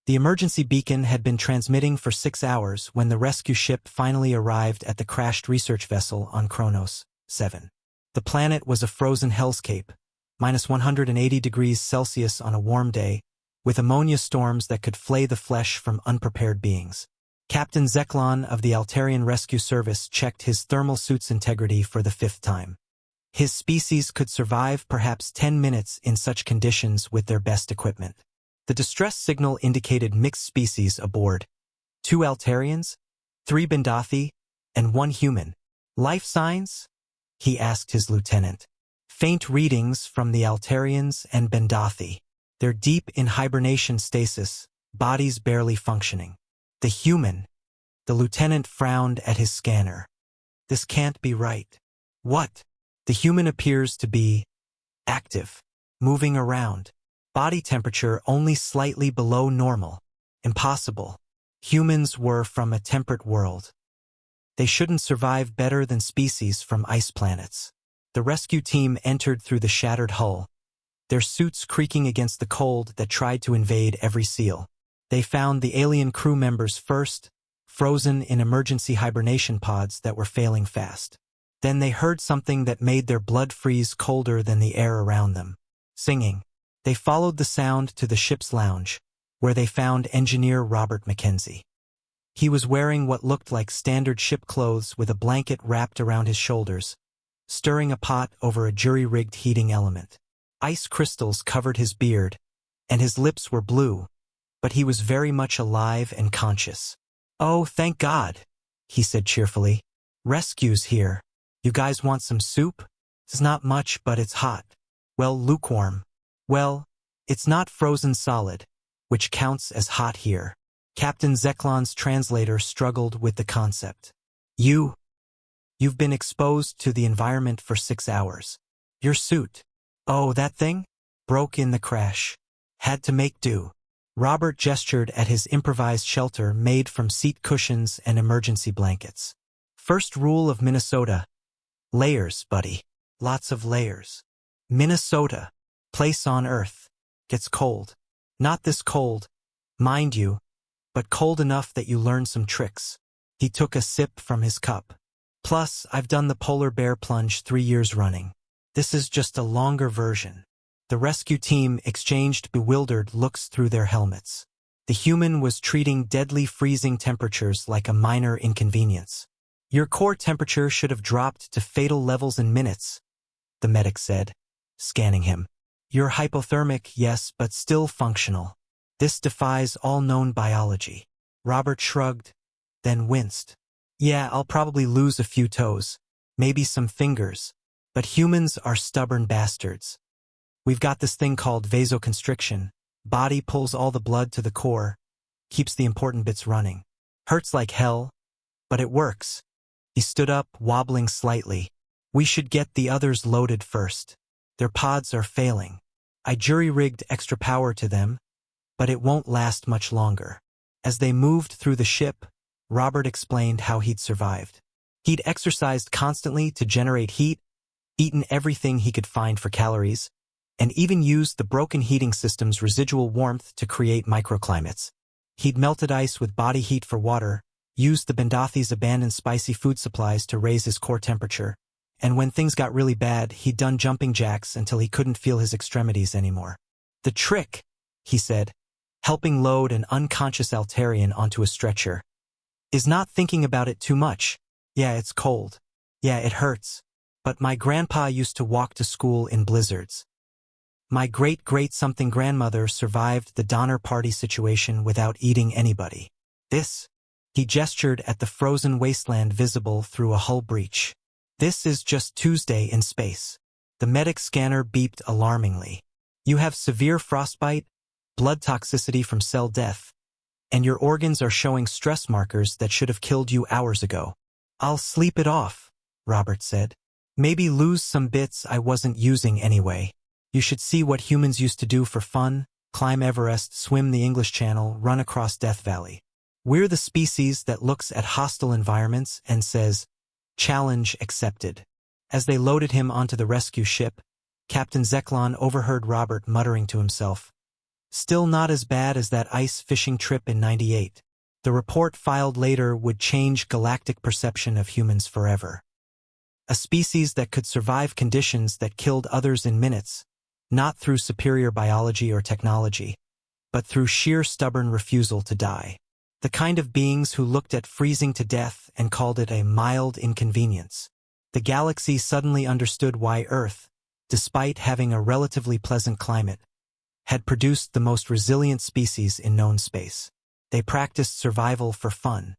The emergency beacon had been transmitting for 6 hours when the rescue ship finally arrived at the crashed research vessel on Kronos 7. The planet was a frozen hellscape, minus 180 degrees Celsius on a warm day, with ammonia storms that could flay the flesh from unprepared beings. Captain Zeklon of the Altarian Rescue Service checked his thermal suit's integrity for the 5th time. His species could survive perhaps 10 minutes in such conditions with their best equipment. The distress signal indicated mixed species aboard. 2 Altarians, 3 Bendathi, and 1 human. Life signs? He asked his lieutenant. Faint readings from the Altarians and Bendathi. They're deep in hibernation stasis, bodies barely functioning. The human. The lieutenant frowned at his scanner. This can't be right. What? The human appears to be active, moving around. Body temperature only slightly below normal. Impossible. Humans were from a temperate world. They shouldn't survive better than species from ice planets. The rescue team entered through the shattered hull, their suits creaking against the cold that tried to invade every seal. They found the alien crew members first, frozen in emergency hibernation pods that were failing fast. Then they heard something that made their blood freeze colder than the air around them. Singing. They followed the sound to the ship's lounge, where they found engineer Robert Mackenzie. He was wearing what looked like standard ship clothes with a blanket wrapped around his shoulders, stirring a pot over a jury-rigged heating element. Ice crystals covered his beard, and his lips were blue, but he was very much alive and conscious. "Oh, thank God," he said cheerfully. "Rescue's here. You guys want some soup? It's not much, but it's hot. Well, lukewarm. Well, it's not frozen solid, which counts as hot here." Captain Zeklon's translator struggled with the concept. You've been exposed to the environment for 6 hours. Your suit. Oh, that thing? Broke in the crash. Had to make do. Robert gestured at his improvised shelter made from seat cushions and emergency blankets. First rule of Minnesota. Layers, buddy. Lots of layers. Minnesota. Place on Earth. Gets cold. Not this cold, mind you, but cold enough that you learn some tricks. He took a sip from his cup. Plus, I've done the polar bear plunge 3 years running. This is just a longer version. The rescue team exchanged bewildered looks through their helmets. The human was treating deadly freezing temperatures like a minor inconvenience. Your core temperature should have dropped to fatal levels in minutes, the medic said, scanning him. You're hypothermic, yes, but still functional. This defies all known biology. Robert shrugged, then winced. Yeah, I'll probably lose a few toes, maybe some fingers, but humans are stubborn bastards. We've got this thing called vasoconstriction. Body pulls all the blood to the core, keeps the important bits running. Hurts like hell, but it works. He stood up, wobbling slightly. We should get the others loaded first. Their pods are failing. I jury-rigged extra power to them, but it won't last much longer. As they moved through the ship, Robert explained how he'd survived. He'd exercised constantly to generate heat, eaten everything he could find for calories, and even used the broken heating system's residual warmth to create microclimates. He'd melted ice with body heat for water, used the Bendathi's abandoned spicy food supplies to raise his core temperature, and when things got really bad, he'd done jumping jacks until he couldn't feel his extremities anymore. The trick, he said, helping load an unconscious Altarian onto a stretcher, is not thinking about it too much. Yeah, it's cold. Yeah, it hurts. But my grandpa used to walk to school in blizzards. My great-great-something grandmother survived the Donner Party situation without eating anybody. This, he gestured at the frozen wasteland visible through a hull breach. This is just Tuesday in space. The medic scanner beeped alarmingly. You have severe frostbite, blood toxicity from cell death, and your organs are showing stress markers that should have killed you hours ago. I'll sleep it off, Robert said. Maybe lose some bits I wasn't using anyway. You should see what humans used to do for fun, climb Everest, swim the English Channel, run across Death Valley. We're the species that looks at hostile environments and says, challenge accepted. As they loaded him onto the rescue ship, Captain Zeklon overheard Robert muttering to himself, Still not as bad as that ice fishing trip in '98. The report filed later would change galactic perception of humans forever. A species that could survive conditions that killed others in minutes, not through superior biology or technology, but through sheer stubborn refusal to die. The kind of beings who looked at freezing to death and called it a mild inconvenience. The galaxy suddenly understood why Earth, despite having a relatively pleasant climate, had produced the most resilient species in known space. They practiced survival for fun,